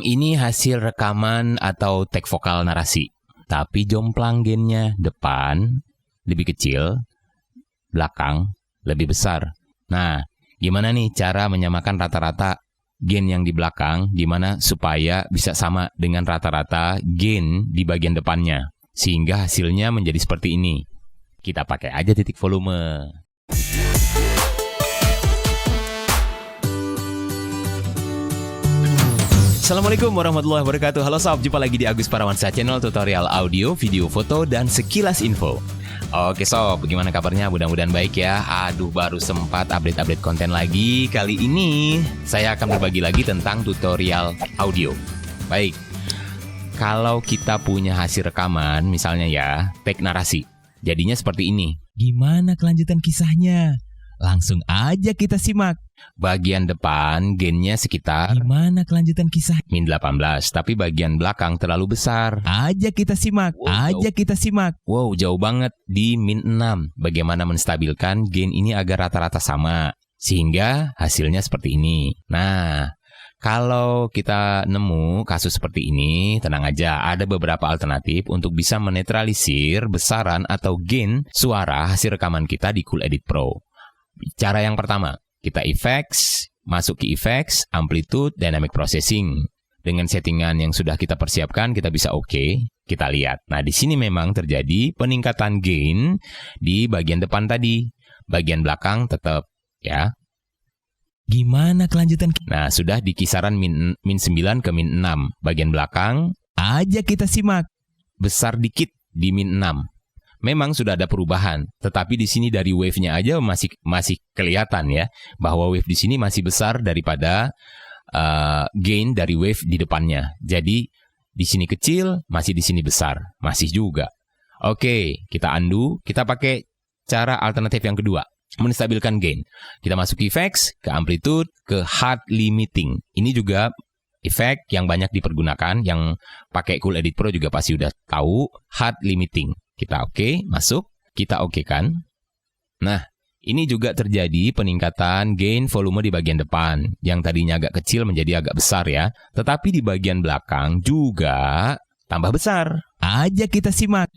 ini hasil rekaman atau tag vokal narasi. Tapi jomplang gainnya depan lebih kecil, belakang lebih besar. Nah, gimana nih cara menyamakan rata-rata gain yang di belakang, gimana supaya bisa sama dengan rata-rata gain di bagian depannya, sehingga hasilnya menjadi seperti ini. Kita pakai aja titik volume. Assalamualaikum warahmatullahi wabarakatuh. Halo sob, jumpa lagi di Agus Parawansa Channel, tutorial audio, video, foto, dan sekilas info. Oke sob, bagaimana kabarnya? Mudah-mudahan baik ya. Aduh, baru sempat update konten lagi. Kali ini saya akan berbagi lagi tentang tutorial audio. Baik, kalau kita punya hasil rekaman, misalnya ya, tag narasi, jadinya seperti ini. Gimana kelanjutan kisahnya? Langsung aja kita simak. Bagian depan gainnya sekitar gimana kelanjutan kisah min 18, tapi bagian belakang terlalu besar. Aja kita simak. Wow, jauh banget di min 6. Bagaimana menstabilkan gain ini agar rata-rata sama sehingga hasilnya seperti ini. Nah, kalau kita nemu kasus seperti ini, tenang aja, ada beberapa alternatif untuk bisa menetralisir besaran atau gain suara hasil rekaman kita di Cool Edit Pro. Cara yang pertama, kita effects, masuk ke effects, amplitude, dynamic processing. Dengan settingan yang sudah kita persiapkan, kita bisa oke, kita lihat. Nah, di sini memang terjadi peningkatan gain di bagian depan tadi. Bagian belakang tetap, ya. Gimana kelanjutan? Nah, sudah di kisaran min 9 ke min 6. Bagian belakang, aja kita simak. Besar dikit di min 6. Memang sudah ada perubahan, tetapi di sini dari wave-nya aja masih kelihatan ya, bahwa wave di sini masih besar daripada gain dari wave di depannya. Jadi di sini kecil, masih di sini besar, masih juga. Oke, kita undo, kita pakai cara alternatif yang kedua, menstabilkan gain. Kita masuk ke effects, ke amplitude, ke hard limiting. Ini juga efek yang banyak dipergunakan, yang pakai Cool Edit Pro juga pasti udah tahu, hard limiting. Kita oke, masuk, kita oke kan. Nah, ini juga terjadi peningkatan gain volume di bagian depan, yang tadinya agak kecil menjadi agak besar ya. Tetapi di bagian belakang juga tambah besar. Aja kita simak.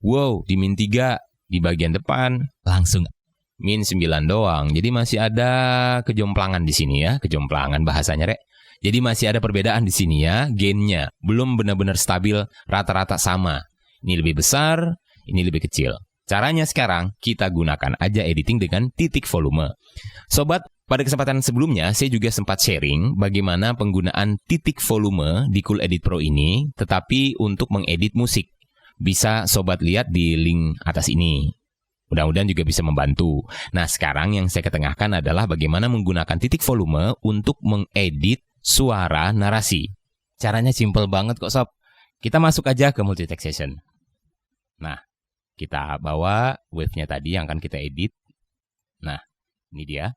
Wow, di min 3 di bagian depan langsung min 9 doang. Jadi masih ada kejomplangan di sini ya, kejomplangan bahasanya rek. Jadi masih ada perbedaan di sini ya, gainnya belum benar-benar stabil, rata-rata sama. Ini lebih besar, ini lebih kecil. Caranya sekarang, kita gunakan aja editing dengan titik volume. Sobat, pada kesempatan sebelumnya, saya juga sempat sharing bagaimana penggunaan titik volume di Cool Edit Pro ini, tetapi untuk mengedit musik. Bisa sobat lihat di link atas ini. Mudah-mudahan juga bisa membantu. Nah, sekarang yang saya ketengahkan adalah bagaimana menggunakan titik volume untuk mengedit suara narasi. Caranya simple banget kok sob. Kita masuk aja ke multi-taxation. Nah, kita bawa wave-nya tadi yang akan kita edit. Nah, ini dia.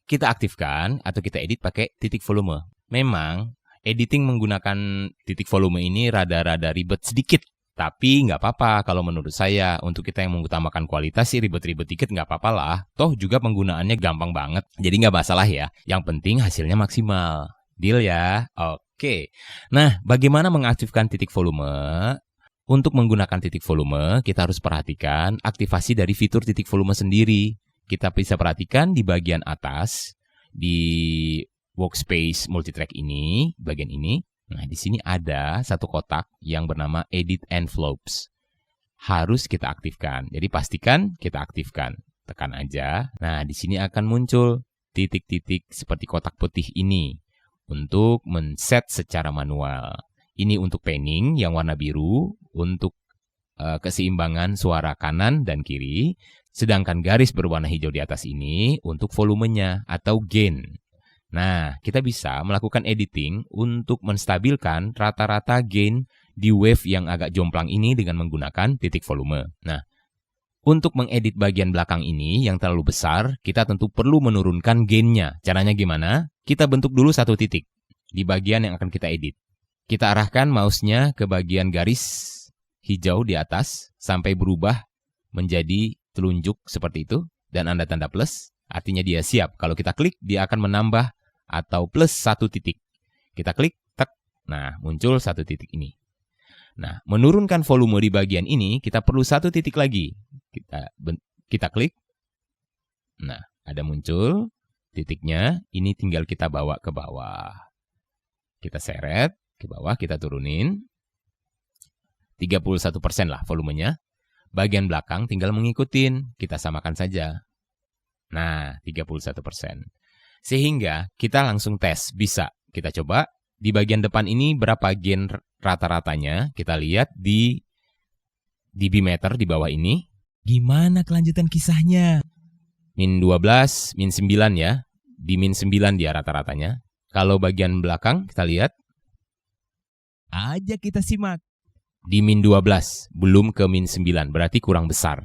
Kita aktifkan atau kita edit pakai titik volume. Memang, editing menggunakan titik volume ini rada-rada ribet sedikit. Tapi nggak apa-apa kalau menurut saya. Untuk kita yang mengutamakan kualitas sih ribet-ribet dikit nggak apa-apa lah. Toh juga penggunaannya gampang banget. Jadi nggak masalah ya. Yang penting hasilnya maksimal. Deal ya? Oke. Nah, bagaimana mengaktifkan titik volume? Untuk menggunakan titik volume, kita harus perhatikan aktivasi dari fitur titik volume sendiri. Kita bisa perhatikan di bagian atas, di workspace multitrack ini, bagian ini. Nah, di sini ada satu kotak yang bernama Edit Envelopes. Harus kita aktifkan. Jadi pastikan kita aktifkan. Tekan aja. Nah, di sini akan muncul titik-titik seperti kotak putih ini untuk men-set secara manual. Ini untuk panning yang warna biru, untuk keseimbangan suara kanan dan kiri. Sedangkan garis berwarna hijau di atas ini untuk volumenya atau gain. Nah, kita bisa melakukan editing untuk menstabilkan rata-rata gain di wave yang agak jomplang ini dengan menggunakan titik volume. Nah, untuk mengedit bagian belakang ini yang terlalu besar, kita tentu perlu menurunkan gainnya. Caranya gimana? Kita bentuk dulu satu titik di bagian yang akan kita edit. Kita arahkan mouse-nya ke bagian garis hijau di atas sampai berubah menjadi telunjuk seperti itu dan ada tanda plus, artinya dia siap. Kalau kita klik, dia akan menambah atau plus satu titik. Kita klik, tak. Nah, muncul satu titik ini. Nah, menurunkan volume di bagian ini, kita perlu satu titik lagi. Kita klik. Nah, ada muncul titiknya. Ini tinggal kita bawa ke bawah. Kita seret ke bawah, kita turunin. 31% lah volumenya. Bagian belakang tinggal mengikutin. Kita samakan saja. Nah, 31%. Sehingga kita langsung tes. Bisa. Kita coba. Di bagian depan ini berapa gain rata-ratanya. Kita lihat di dB di bawah ini. Gimana kelanjutan kisahnya? Min 12, min 9 ya. Di min 9 dia rata-ratanya. Kalau bagian belakang kita lihat. Aja kita simak. Di min 12, belum ke min 9. Berarti kurang besar.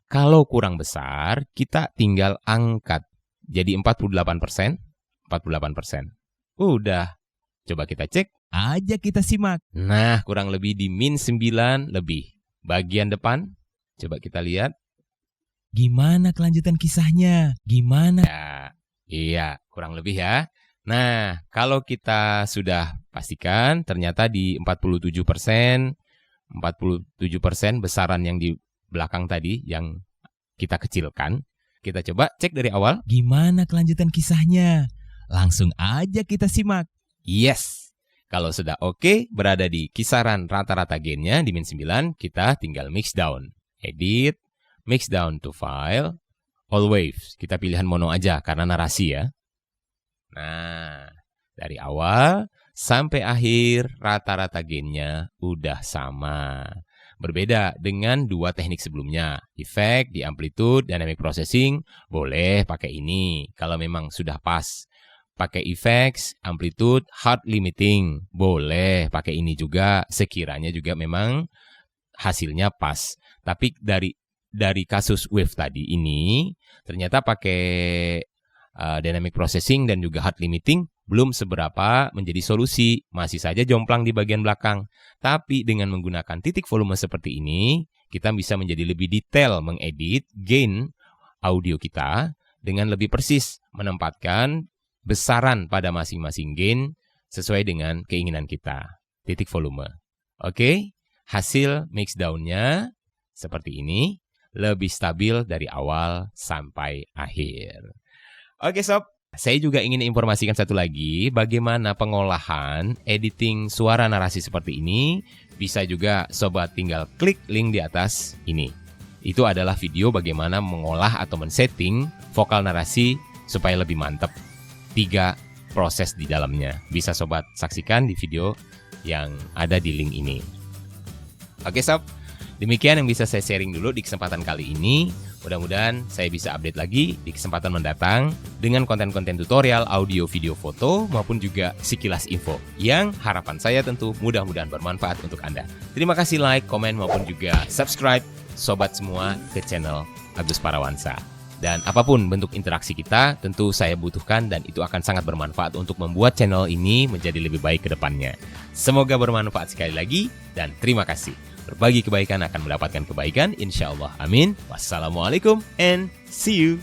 Kalau kurang besar, kita tinggal angkat. Jadi 48%. 48%. Udah. Coba kita cek. Aja kita simak. Nah, kurang lebih di min 9 lebih. Bagian depan. Coba kita lihat. Gimana kelanjutan kisahnya? Gimana? Ya, iya, kurang lebih ya. Nah, kalau kita sudah pastikan ternyata di 47%, 47% besaran yang di belakang tadi yang kita kecilkan. Kita coba cek dari awal. Gimana kelanjutan kisahnya? Langsung aja kita simak. Yes. Kalau sudah oke, berada di kisaran rata-rata gainnya di min 9, kita tinggal mix down. Edit, mix down to file, all waves. Kita pilihan mono aja karena narasi ya. Nah, dari awal sampai akhir rata-rata gainnya udah sama. Berbeda dengan dua teknik sebelumnya. Efek di amplitude, dynamic processing, boleh pakai ini. Kalau memang sudah pas. Pakai effects, amplitude, hard limiting. Boleh pakai ini juga. Sekiranya juga memang hasilnya pas. Tapi dari kasus wave tadi ini, ternyata pakai dynamic processing dan juga hard limiting belum seberapa menjadi solusi. Masih saja jomplang di bagian belakang. Tapi dengan menggunakan titik volume seperti ini, kita bisa menjadi lebih detail mengedit gain audio kita dengan lebih persis menempatkan besaran pada masing-masing gain sesuai dengan keinginan kita. Titik volume. Oke, hasil mixdown-nya seperti ini. Lebih stabil dari awal sampai akhir. Oke sob, saya juga ingin informasikan satu lagi. Bagaimana pengolahan editing suara narasi seperti ini. Bisa juga sobat tinggal klik link di atas ini. Itu adalah video bagaimana mengolah atau men-setting vokal narasi supaya lebih mantap. 3 proses di dalamnya. Bisa sobat saksikan di video yang ada di link ini. Oke sob, demikian yang bisa saya sharing dulu di kesempatan kali ini. Mudah-mudahan saya bisa update lagi di kesempatan mendatang dengan konten-konten tutorial, audio, video, foto, maupun juga sekilas info yang harapan saya tentu mudah-mudahan bermanfaat untuk Anda. Terima kasih like, komen, maupun juga subscribe sobat semua ke channel Agus Parawansa. Dan apapun bentuk interaksi kita, tentu saya butuhkan dan itu akan sangat bermanfaat untuk membuat channel ini menjadi lebih baik ke depannya. Semoga bermanfaat sekali lagi dan terima kasih. Berbagi kebaikan akan mendapatkan kebaikan, insya Allah. Amin. Wassalamualaikum and see you.